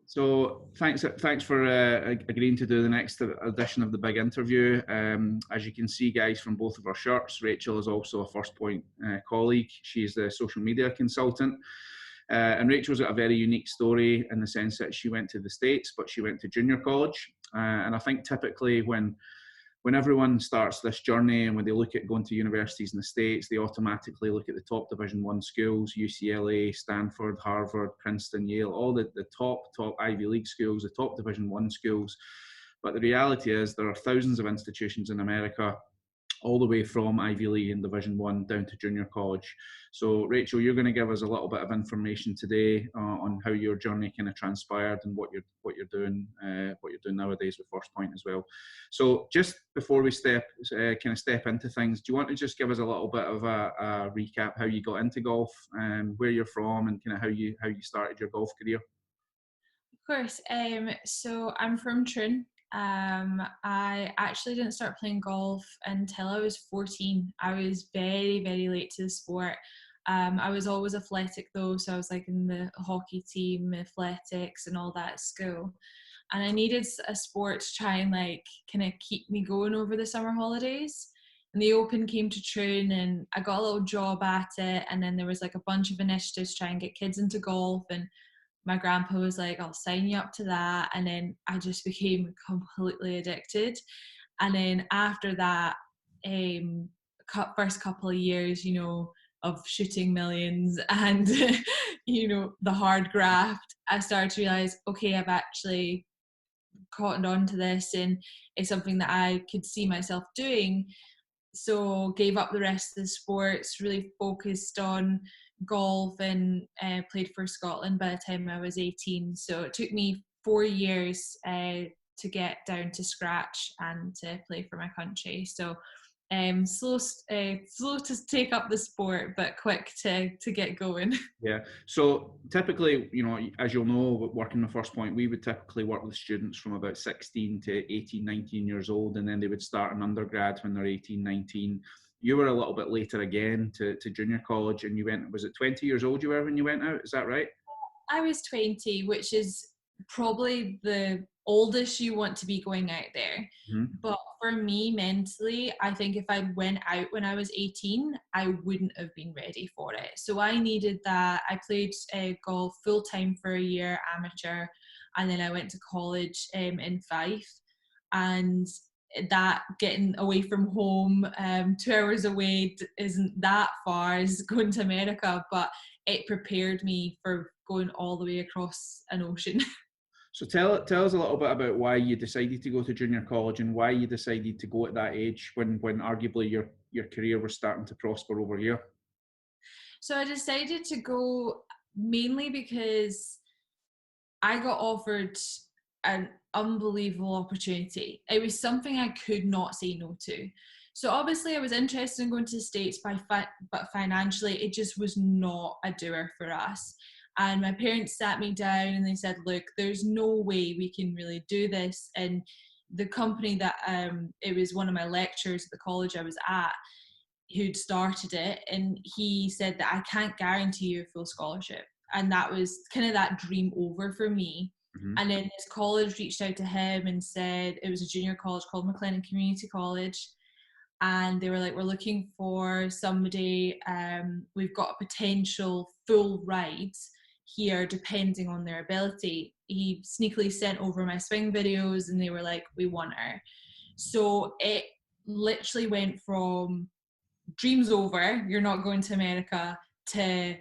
So thanks for agreeing to do the next edition of the big interview. As you can see, guys, from both of our shirts, Rachael is also a First Point colleague. She's the social media consultant. And Rachel's got a very unique story in the sense that she went to the States, but she went to junior college. And I think typically when everyone starts this journey and when they look at going to universities in the States, they automatically look at the top Division I schools, UCLA, Stanford, Harvard, Princeton, Yale, all the top Ivy League schools, the top Division I schools. But the reality is there are thousands of institutions in America, all the way from Ivy League and Division I down to junior college. So Rachael, you're going to give us a little bit of information today on how your journey kind of transpired and what you're doing nowadays with First Point as well. So just before we step into things, do you want to just give us a little bit of a recap how you got into golf, where you're from, and kind of how you started your golf career? Of course. So I'm from Troon. I actually didn't start playing golf until I was 14. I was very, very late to the sport. I was always athletic though, so I was like in the hockey team, athletics and all that at school. And I needed a sport to try and like kind of keep me going over the summer holidays. And the Open came to Troon and I got a little job at it, and then there was like a bunch of initiatives to try and get kids into golf, and my grandpa was like, I'll sign you up to that. And then I just became completely addicted. And then after that, first couple of years, of shooting millions and, the hard graft, I started to realize, okay, I've actually cottoned on to this and it's something that I could see myself doing. So gave up the rest of the sports, really focused on golf, and played for Scotland by the time I was 18. So it took me 4 years to get down to scratch and to play for my country. So slow to take up the sport, but quick to get going. Yeah. So typically, as you'll know, working the First Point, we would typically work with students from about 16 to 18, 19 years old, and then they would start an undergrad when they're 18, 19. You were a little bit later again to junior college, and you went, was it 20 years old you were when you went out? Is that right? I was 20, which is probably the oldest you want to be going out there. Mm-hmm. But for me mentally, I think if I went out when I was 18, I wouldn't have been ready for it. So I needed that. I played golf full time for a year, amateur, and then I went to college in Fife. And that getting away from home, 2 hours away isn't that far as going to America, but it prepared me for going all the way across an ocean. So tell us a little bit about why you decided to go to junior college and why you decided to go at that age when arguably your career was starting to prosper over here. So I decided to go mainly because I got offered an unbelievable opportunity. It was something I could not say no to. So obviously I was interested in going to the States, but financially it just was not a doer for us. And my parents sat me down and they said, look, there's no way we can really do this. And the company that, it was one of my lecturers at the college I was at who'd started it. And he said that I can't guarantee you a full scholarship. And that was kind of that dream over for me. Mm-hmm. And then his college reached out to him and said, it was a junior college called McQueen Community College. And they were like, we're looking for somebody, we've got a potential full ride here depending on their ability. He sneakily sent over my swing videos and they were like, we want her. So it literally went from dreams over, you're not going to America, to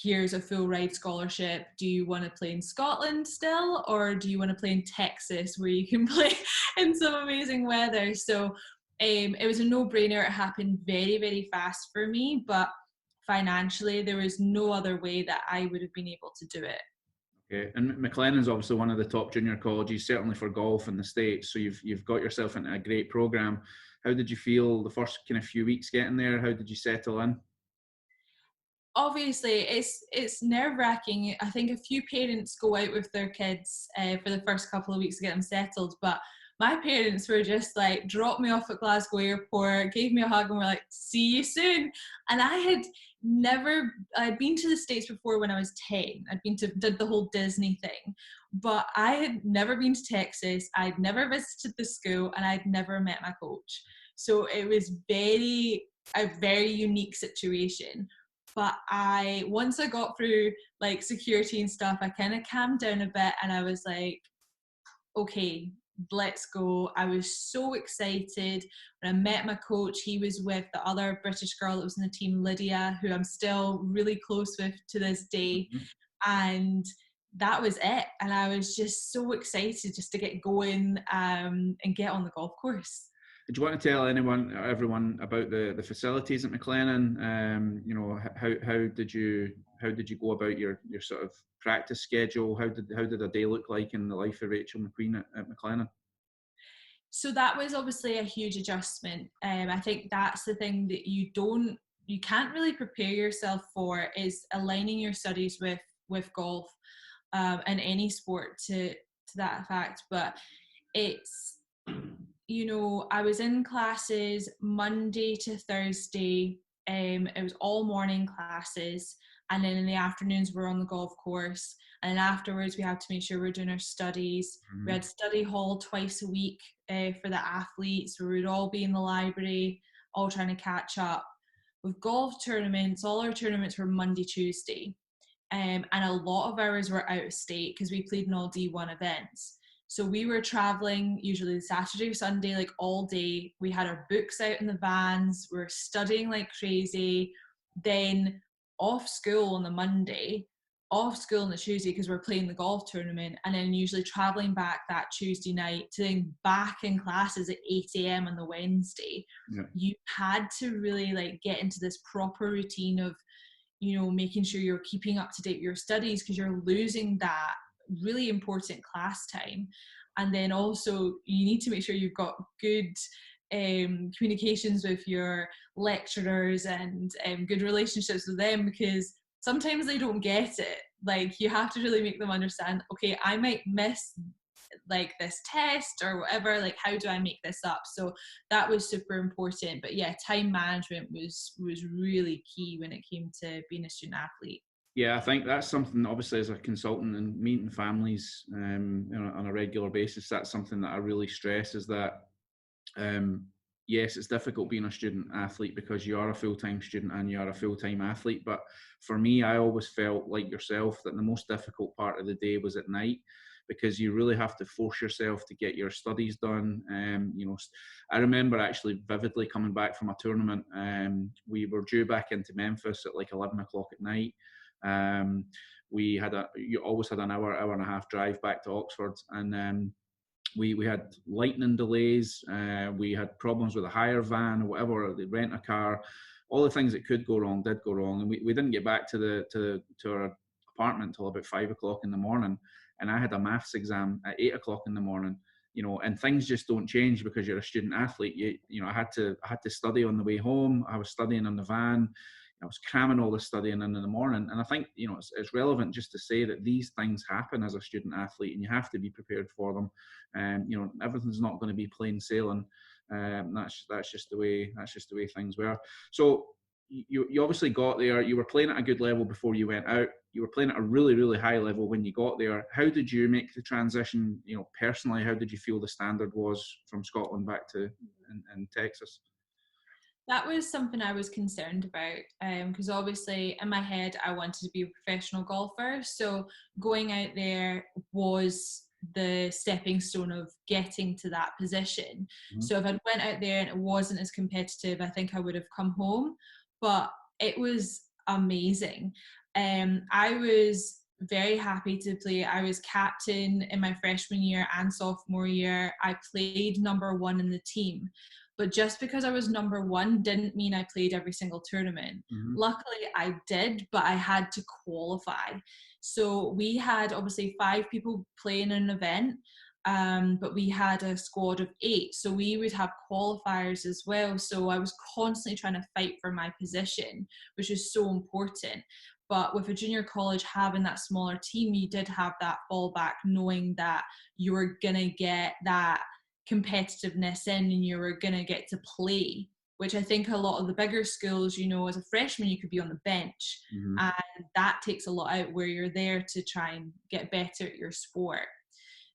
here's a full ride scholarship. Do you want to play in Scotland still, or do you want to play in Texas where you can play in some amazing weather? So it was a no-brainer. It happened very, very fast for me, but financially there was no other way that I would have been able to do it. Okay, and McLean is obviously one of the top junior colleges, certainly for golf in the States. So you've got yourself into a great program. How did you feel the first kind of few weeks getting there? How did you settle in? Obviously, it's nerve-wracking. I think a few parents go out with their kids for the first couple of weeks to get them settled, but my parents were just like, dropped me off at Glasgow airport, gave me a hug and were like, see you soon. And I'd been to the States before when I was 10. Did the whole Disney thing. but I had never been to Texas, I'd never visited the school, and I'd never met my coach. So it was a very unique situation. But once I got through like security and stuff, I kind of calmed down a bit and I was like, okay, let's go. I was so excited. When I met my coach, he was with the other British girl that was in the team, Lydia, who I'm still really close with to this day. Mhm. And that was it. And I was just so excited just to get going and get on the golf course. Do you want to tell everyone about the facilities at McLennan? How did you go about your sort of practice schedule? How did a day look like in the life of Rachael McQueen at McLennan? So that was obviously a huge adjustment. I think that's the thing that you can't really prepare yourself for, is aligning your studies with golf and any sport to that fact. But it's, I was in classes Monday to Thursday. It was all morning classes, and then in the afternoons we're on the golf course. And then afterwards, we had to make sure we're doing our studies. We Mm-hmm. had study hall twice a week for the athletes. We would all be in the library, all trying to catch up. With golf tournaments, all our tournaments were Monday, Tuesday. And a lot of ours were out of state because we played in all D1 events. So we were traveling usually Saturday or Sunday, like all day. We had our books out in the vans. We were studying like crazy. Then off school on the Monday, off school on the Tuesday because we're playing the golf tournament, and then usually traveling back that Tuesday night to then back in classes at 8 a.m. on the Wednesday. Yeah. You had to really like get into this proper routine of making sure you're keeping up to date with your studies, because you're losing that really important class time. And then also you need to make sure you've got good communications with your lecturers and good relationships with them, because sometimes they don't get it. Like, you have to really make them understand, okay, I might miss like this test or whatever, like how do I make this up? So that was super important. But yeah, time management was really key when it came to being a student athlete. Yeah, I think that's something, obviously, as a consultant and meeting families on a regular basis, that's something that I really stress, is that yes, it's difficult being a student athlete because you are a full-time student and you are a full-time athlete. But for me, I always felt like yourself that the most difficult part of the day was at night, because you really have to force yourself to get your studies done. I remember actually vividly coming back from a tournament. We were due back into Memphis at like 11 o'clock at night. You always had an hour and a half drive back to Oxford, and we had lightning delays. We had problems with a hire van or whatever, the rent a car. All the things that could go wrong did go wrong, and we didn't get back to our apartment until about 5 o'clock in the morning. And I had a maths exam at 8 o'clock in the morning. And things just don't change because you're a student athlete. I had to study on the way home. I was studying in the van. I was cramming all this studying in the morning. And I think, it's relevant just to say that these things happen as a student athlete, and you have to be prepared for them. And everything's not going to be plain sailing. That's just the way things were. So you obviously got there. You were playing at a good level before you went out. You were playing at a really, really high level when you got there. How did you make the transition? Personally, how did you feel the standard was from Scotland back to in Texas? That was something I was concerned about, because obviously in my head I wanted to be a professional golfer. So going out there was the stepping stone of getting to that position. Mm-hmm. So if I went out there and it wasn't as competitive, I think I would have come home. But it was amazing. I was very happy to play. I was captain in my freshman year and sophomore year. I played number one in the team. But just because I was number one didn't mean I played every single tournament. Mm-hmm. Luckily, I did, but I had to qualify. So we had obviously 5 people playing an event, but we had a squad of 8. So we would have qualifiers as well. So I was constantly trying to fight for my position, which is so important. But with a junior college, having that smaller team, you did have that fallback, knowing that you were going to get that competitiveness in and you were going to get to play. which I think a lot of the bigger schools, you know, as a freshman, you could be on the bench. Mm-hmm. And that takes a lot out where you're there to try and get better at your sport.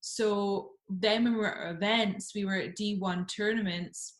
So then when we were at events, we were at D1 tournaments,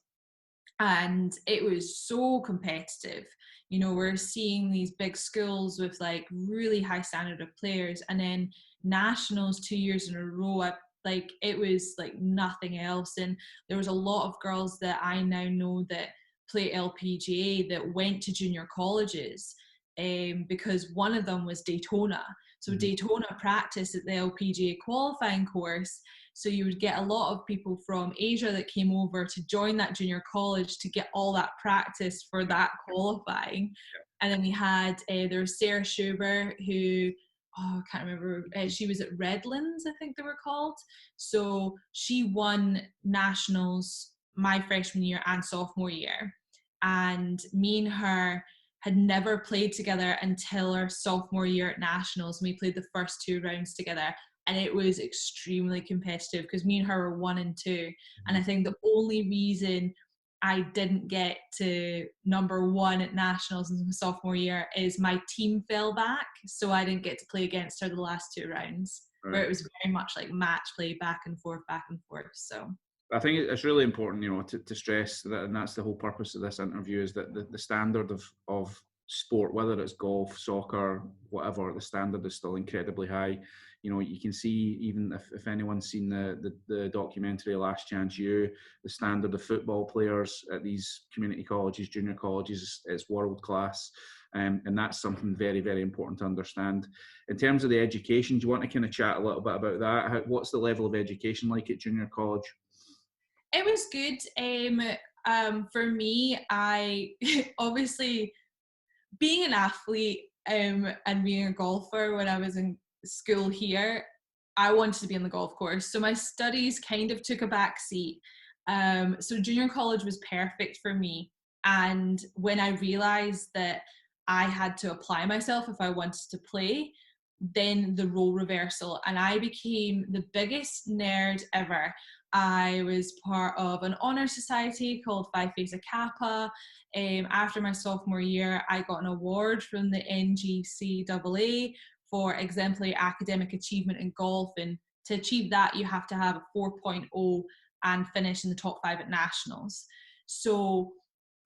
and it was so competitive. You know, we're seeing these big schools with like really high standard of players, and then nationals 2 years in a row. Like it was like nothing else, and there was a lot of girls that I now know that play LPGA that went to junior colleges, because one of them was Daytona. So Mm-hmm. Daytona practiced at the LPGA qualifying course. So you would get a lot of people from Asia that came over to join that junior college to get all that practice for that qualifying. And then we had, there was Sarah Schuber, who, I can't remember, she was at Redlands, I think they were called. So she won nationals my freshman year and sophomore year. And me and her had never played together until our sophomore year at nationals. And we played the first 2 rounds together. And it was extremely competitive because me and her were 1 and 2. And I think the only reason I didn't get to number 1 at nationals in my sophomore year is my team fell back. So I didn't get to play against her the last 2 rounds, where it was very much like match play, back and forth, back and forth. So I think it's really important, you know, to stress that, and that's the whole purpose of this interview, is that the standard of sport, whether it's golf, soccer, whatever, the standard is still incredibly high. You know, you can see, even if anyone's seen the documentary Last Chance U, the standard of football players at these community colleges, junior colleges, is world class. And that's something very, very important to understand. In terms of the education, do you want to kind of chat a little bit about that? What's the level of education like at junior college? it was good. For me, I obviously, being an athlete, and being a golfer when I was in school here, I wanted to be on the golf course. So my studies kind of took a back seat. So junior college was perfect for me. And when I realized that I had to apply myself if I wanted to play, then the role reversal, and I became the biggest nerd ever. I was part of an honor society called Phi Theta Kappa. After my sophomore year, I got an award from the NGCAA for exemplary academic achievement in golf. And to achieve that, you have to have a 4.0 and finish in the top 5 at nationals. So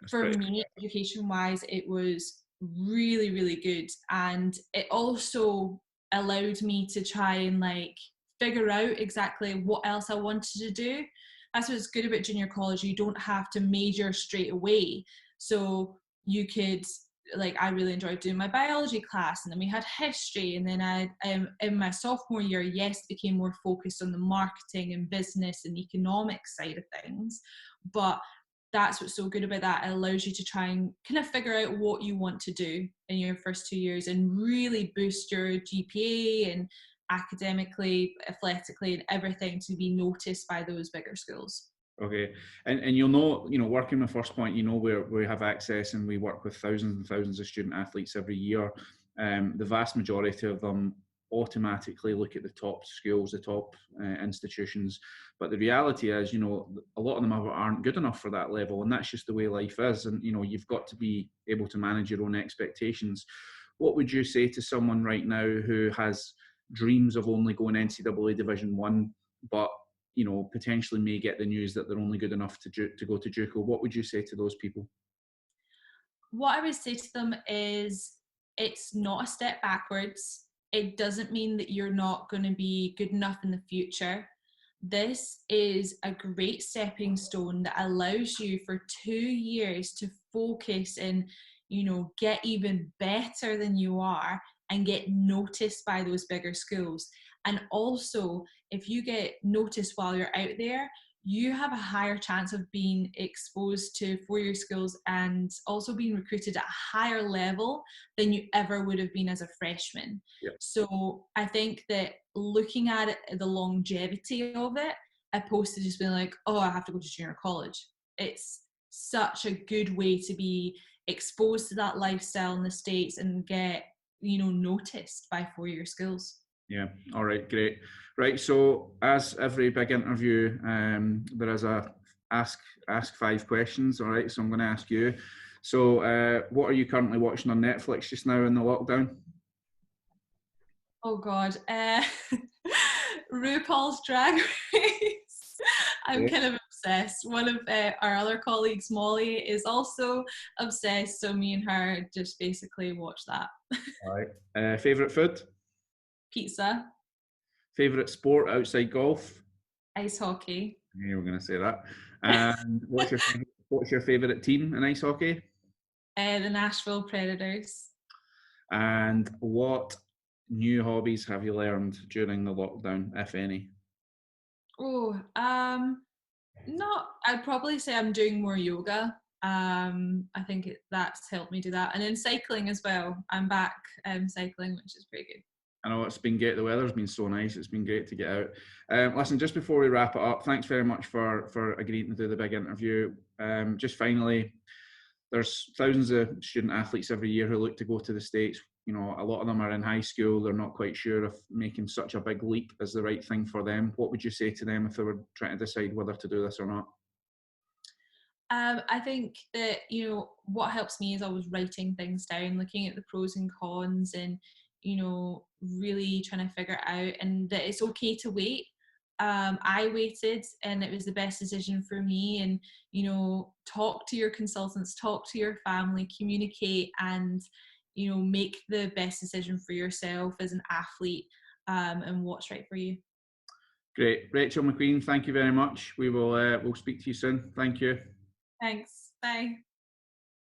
for me, education-wise, it was really, really good. And it also allowed me to try and like figure out exactly what else I wanted to do. That's what's good about junior college. You don't have to major straight away. So you could, like, I really enjoyed doing my biology class, and then we had history, and then I, in my sophomore year, yes, became more focused on the marketing and business and economic side of things. But that's what's so good about that. It allows you to try and kind of figure out what you want to do in your first 2 years and really boost your GPA and academically, athletically, and everything to be noticed by those bigger schools. Okay, and you'll know, you know, working with First Point, you know, we have access and we work with thousands and thousands of student athletes every year. The vast majority of them automatically look at the top schools, the top institutions, but the reality is, you know, a lot of them aren't good enough for that level, and that's just the way life is. And you know, you've got to be able to manage your own expectations. What would you say to someone right now who has dreams of only going NCAA Division One, but you know, potentially may get the news that they're only good enough to go to JUCO? What would you say to those people? What I would say to them is, it's not a step backwards. It doesn't mean that you're not going to be good enough in the future. This is a great stepping stone that allows you for 2 years to focus and, you know, get even better than you are and get noticed by those bigger schools. And also, if you get noticed while you're out there, you have a higher chance of being exposed to four-year schools and also being recruited at a higher level than you ever would have been as a freshman. Yep. So I think that looking at it, the longevity of it, opposed to just being like, oh, I have to go to junior college. It's such a good way to be exposed to that lifestyle in the States and get, you know, noticed by four-year schools. Yeah. All right. Great. Right. So, as every big interview, there is a ask 5 questions. All right, so I'm going to ask you. So, what are you currently watching on Netflix just now in the lockdown? Oh God, RuPaul's Drag Race. I'm Yeah. kind of obsessed. One of our other colleagues, Molly, is also obsessed. So me and her just basically watch that. All right. Favorite food? Pizza, Favorite sport outside golf? ice hockey, You were going to say that. And what's your favorite team in ice hockey? the Nashville Predators. And what new hobbies have you learned during the lockdown, if any? Oh, not. I'd probably say I'm doing more yoga. I think that's helped me do that, and then cycling as well. I'm back cycling, which is pretty good. I know it's been great. The weather's been so nice. It's been great to get out. Listen, just before we wrap it up, thanks very much for agreeing to do the big interview. Just finally, there's thousands of student athletes every year who look to go to the States. You know, a lot of them are in high school. They're not quite sure if making such a big leap is the right thing for them. What would you say to them if they were trying to decide whether to do this or not? I think that, what helps me is always writing things down, looking at the pros and cons, and really trying to figure it out, and that it's okay to wait. I waited, and it was the best decision for me. And talk to your consultants, talk to your family, communicate, and make the best decision for yourself as an athlete, and what's right for you. Great. Rachael McQueen, thank you very much. We'll speak to you soon. Thank you. Thanks. Bye.